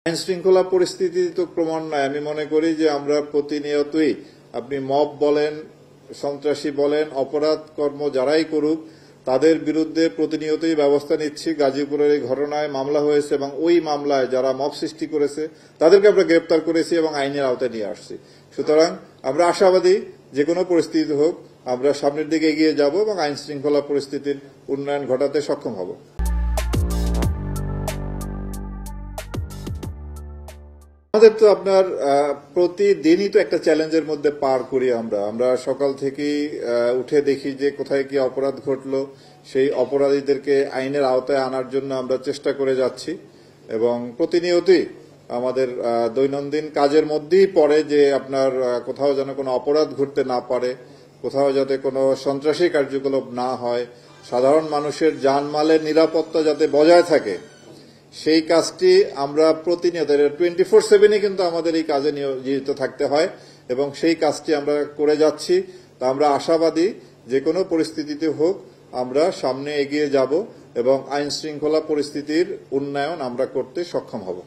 আইন শৃঙ্খলা পরিস্থিতি তো ক্রমান্বয়ে আমি মনে করি যে আমরা প্রতিনিয়তই আপনি মব বলেন, সন্ত্রাসী বলেন, অপরাধ কর্ম যারাই করুক তাদের বিরুদ্ধে প্রতিনিয়তই ব্যবস্থা নিচ্ছি। গাজীপুরের এই ঘটনায় মামলা হয়েছে এবং ওই মামলায় যারা মব সৃষ্টি করেছে তাদেরকে আমরা গ্রেপ্তার করেছি এবং আইনের আওতায় নিয়ে আসছি। সুতরাং আমরা আশাবাদী যে কোনো পরিস্থিতি হোক আমরা সামনের দিকে এগিয়ে যাব এবং আইন শৃঙ্খলা পরিস্থিতির উন্নয়ন ঘটাতে সক্ষম হব। আমাদের তো আপনার প্রতিদিনই তো একটা চ্যালেঞ্জের মধ্যে পার করি আমরা সকাল থেকেই উঠে দেখি যে কোথায় কি অপরাধ ঘটলো, সেই অপরাধীদেরকে আইনের আওতায় আনার জন্য আমরা চেষ্টা করে যাচ্ছি এবং প্রতিনিয়তই আমাদের দৈনন্দিন কাজের মধ্যেই পড়ে যে আপনার কোথাও যেন কোনো অপরাধ ঘটতে না পারে, কোথাও যাতে কোনো সন্ত্রাসী কার্যকলাপ না হয়, সাধারণ মানুষের জানমালের নিরাপত্তা যাতে বজায় থাকে, সেই কাজটি আমরা প্রতিনিয়ত 24/7 কিন্তু আমাদের এই কাজে নিয়োজিত থাকতে হয় এবং সেই কাজটি আমরা করে যাচ্ছি। তা আমরা আশাবাদী যে কোনো পরিস্থিতিতে হোক আমরা সামনে এগিয়ে যাব এবং আইন শৃঙ্খলা পরিস্থিতির উন্নয়ন আমরা করতে সক্ষম হব।